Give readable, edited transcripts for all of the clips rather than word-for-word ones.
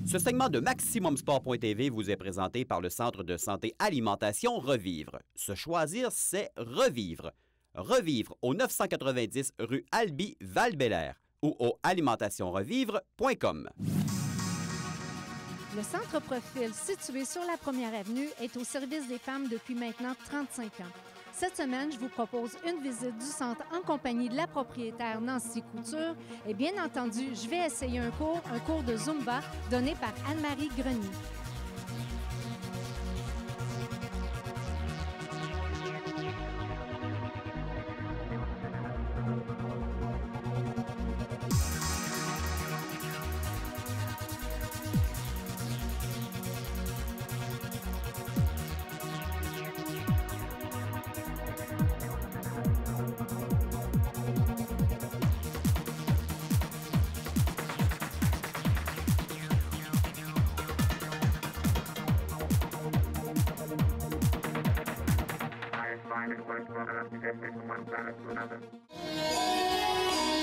Ce segment de MaximumSport.tv vous est présenté par le Centre de santé alimentation Revivre. Se choisir, c'est revivre. Revivre au 990 rue Albi, Val-Bélair ou au alimentationrevivre.com. Le Centre Profil, situé sur la Première Avenue, est au service des femmes depuis maintenant 35 ans. Cette semaine, je vous propose une visite du centre en compagnie de la propriétaire Nancy Couture. Et bien entendu, je vais essayer un cours de Zumba donné par Anne-Marie Grenier.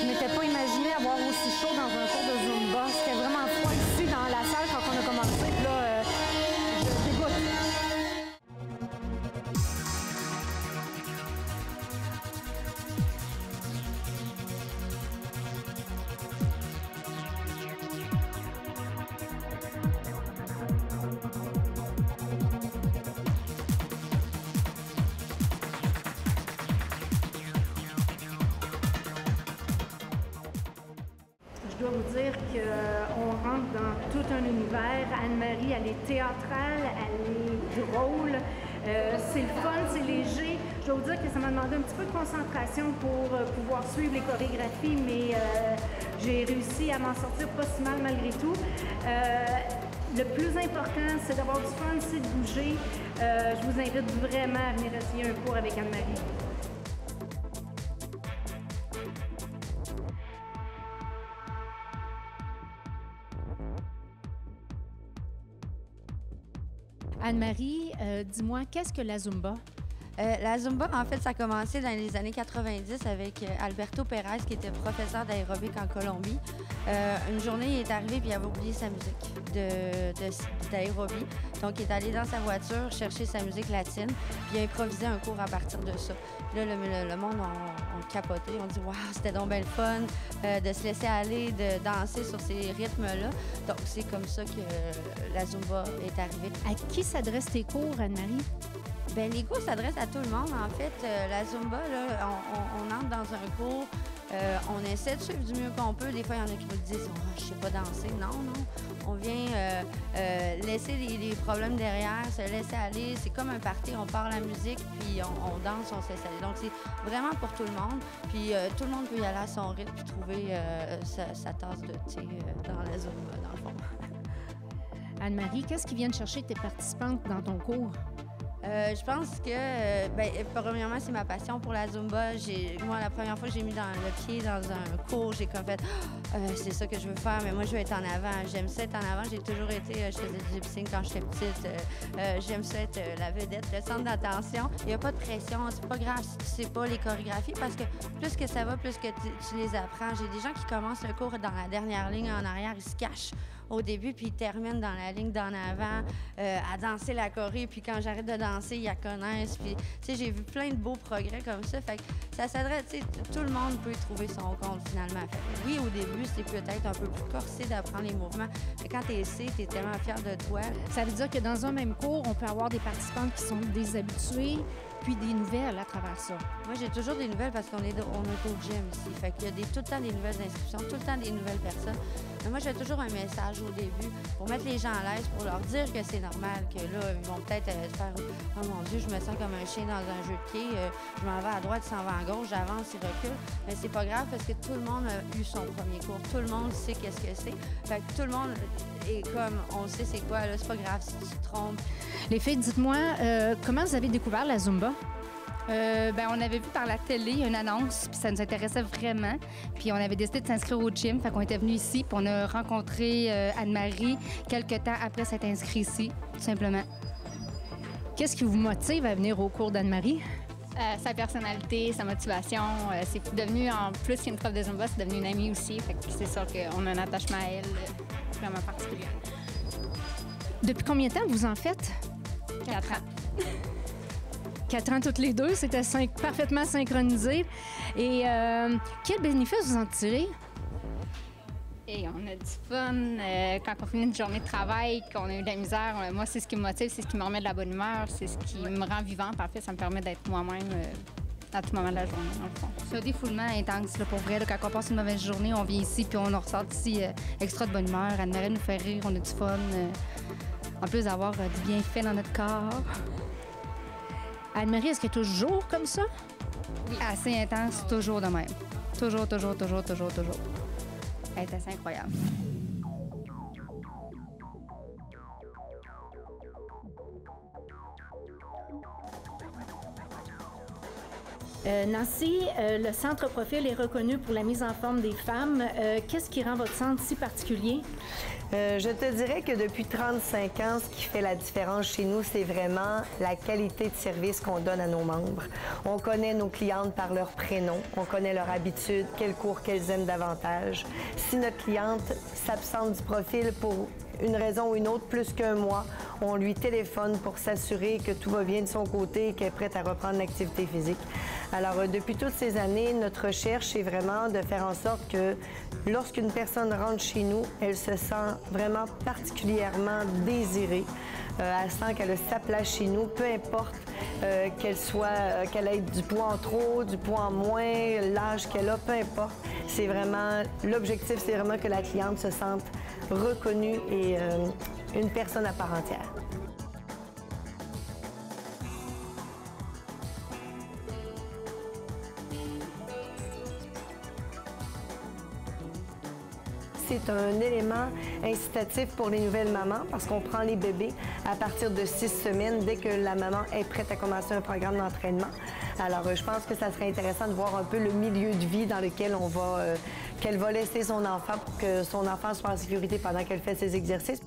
Je m'étais pas imaginé avoir aussi chaud dans un cours de Zumba. C'était vraiment froid ici dans la salle quand on a commencé. Puis là, je dégoûte. Je dois vous dire qu'on rentre dans tout un univers. Anne-Marie, elle est théâtrale, elle est drôle, c'est le fun, c'est léger. Je dois vous dire que ça m'a demandé un petit peu de concentration pour pouvoir suivre les chorégraphies, mais j'ai réussi à m'en sortir pas si mal malgré tout. Le plus important, c'est d'avoir du fun, c'est de bouger. Je vous invite vraiment à venir essayer un cours avec Anne-Marie. Anne-Marie, dis-moi, qu'est-ce que la Zumba? La Zumba, en fait, ça a commencé dans les années 90 avec Alberto Pérez, qui était professeur d'aérobic en Colombie. Une journée, il est arrivé et il avait oublié sa musique d'aérobie. Donc, il est allé dans sa voiture chercher sa musique latine puis il a improvisé un cours à partir de ça. Puis là, le monde a capoté. On dit « Wow, c'était donc bien le fun de se laisser aller, de danser sur ces rythmes-là. » Donc, c'est comme ça que la Zumba est arrivée. À qui s'adressent tes cours, Anne-Marie? Bien, les cours s'adressent à tout le monde. En fait, la Zumba, là, on entre dans un cours, on essaie de suivre du mieux qu'on peut. Des fois, il y en a qui vous disent « Je sais pas danser. » Non. On vient laisser les problèmes derrière, se laisser aller. C'est comme un party. On part la musique, puis on danse, on se laisse aller. Donc, c'est vraiment pour tout le monde. Puis, tout le monde peut y aller à son rythme puis trouver sa tasse de thé dans la Zumba, dans le fond. Anne-Marie, qu'est-ce qui viennent chercher tes participantes dans ton cours? Je pense que, premièrement, c'est ma passion pour la Zumba. Moi, la première fois que j'ai mis le pied dans un cours, j'ai comme fait c'est ça que je veux faire, mais moi, je veux être en avant. J'aime ça être en avant. J'ai toujours été, je faisais du lip-sync quand j'étais petite. J'aime ça être la vedette, le centre d'attention. Il n'y a pas de pression. C'est pas grave si tu sais pas les chorégraphies parce que plus que ça va, plus que tu les apprends. J'ai des gens qui commencent le cours dans la dernière ligne en arrière, ils se cachent au début, puis ils terminent dans la ligne d'en avant à danser la choré. Puis quand j'arrête de danser, ils la connaissent. Puis, tu sais, j'ai vu plein de beaux progrès comme ça. Fait que ça s'adresse, tu sais, tout le monde peut y trouver son compte finalement. Fait que, oui, au début, c'est peut-être un peu plus corsé d'apprendre les mouvements. Mais quand t'es essayé, t'es tellement fier de toi. Ça veut dire que dans un même cours, on peut avoir des participantes qui sont des habituées, puis des nouvelles à travers ça. Moi, j'ai toujours des nouvelles parce qu'on est au gym ici. Fait qu'il y a tout le temps des nouvelles inscriptions, tout le temps des nouvelles personnes. Mais moi, j'ai toujours un message au début pour mettre les gens à l'aise, pour leur dire que c'est normal, que là, ils vont peut-être faire « Oh mon Dieu, je me sens comme un chien dans un jeu de quilles, je m'en vais à droite, il s'en va à gauche, j'avance, il recule. » Mais c'est pas grave parce que tout le monde a eu son premier cours. Tout le monde sait qu'est-ce que c'est. Fait que tout le monde est comme, on sait c'est quoi, là, c'est pas grave si tu te trompes. Les filles, dites-moi, comment vous avez découvert la Zumba? On avait vu par la télé une annonce, puis ça nous intéressait vraiment. Puis on avait décidé de s'inscrire au gym, fait qu'on était venus ici, puis on a rencontré Anne-Marie quelques temps après s'être inscrit ici, tout simplement. Qu'est-ce qui vous motive à venir au cours d'Anne-Marie? Sa personnalité, sa motivation, c'est devenu, en plus qu'une prof de Zumba, c'est devenu une amie aussi, fait que c'est sûr qu'on a un attachement à elle vraiment particulier. Depuis combien de temps vous en faites? 4 ans. 4 ans toutes les deux, c'était parfaitement synchronisé. Et quel bénéfice vous en tirez? Et on a du fun. Quand on finit une journée de travail, qu'on a eu de la misère, moi, c'est ce qui me motive, c'est ce qui me remet de la bonne humeur, c'est ce qui me rend vivante. En fait, ça me permet d'être moi-même à tout moment de la journée, dans le fond. C'est un défoulement intense, là, pour vrai. Là, quand on passe une mauvaise journée, on vient ici puis on en ressort d'ici extra de bonne humeur. Anne-Marie nous fait rire, on a du fun. En plus d'avoir du bienfait dans notre corps. Anne-Marie, est-ce qu'elle est toujours comme ça? Oui. Assez intense, toujours de même. Toujours. Elle est assez incroyable. Nancy, le Centre Profil est reconnu pour la mise en forme des femmes. Qu'est-ce qui rend votre centre si particulier? Je te dirais que depuis 35 ans, ce qui fait la différence chez nous, c'est vraiment la qualité de service qu'on donne à nos membres. On connaît nos clientes par leur prénom, on connaît leur habitude, quel cours qu'elles aiment davantage. Si notre cliente s'absente du profil pour une raison ou une autre, plus qu'un mois, on lui téléphone pour s'assurer que tout va bien de son côté et qu'elle est prête à reprendre l'activité physique. Alors, depuis toutes ces années, notre recherche est vraiment de faire en sorte que lorsqu'une personne rentre chez nous, elle se sent vraiment particulièrement désirée. Elle sent qu'elle a sa place chez nous, peu importe qu'elle ait du poids en trop, du poids en moins, l'âge qu'elle a, peu importe. C'est vraiment, l'objectif, c'est vraiment que la cliente se sente reconnue et une personne à part entière. C'est un élément incitatif pour les nouvelles mamans parce qu'on prend les bébés à partir de 6 semaines dès que la maman est prête à commencer un programme d'entraînement. Alors, je pense que ça serait intéressant de voir un peu le milieu de vie dans lequel qu'elle va laisser son enfant pour que son enfant soit en sécurité pendant qu'elle fait ses exercices.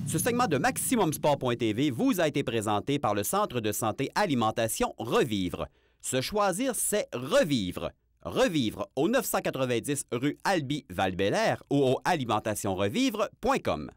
Ce segment de MaximumSport.tv vous a été présenté par le Centre de santé alimentation Revivre. Se choisir, c'est revivre. Revivre au 990 rue Albi-Val-Bélair ou au alimentationrevivre.com.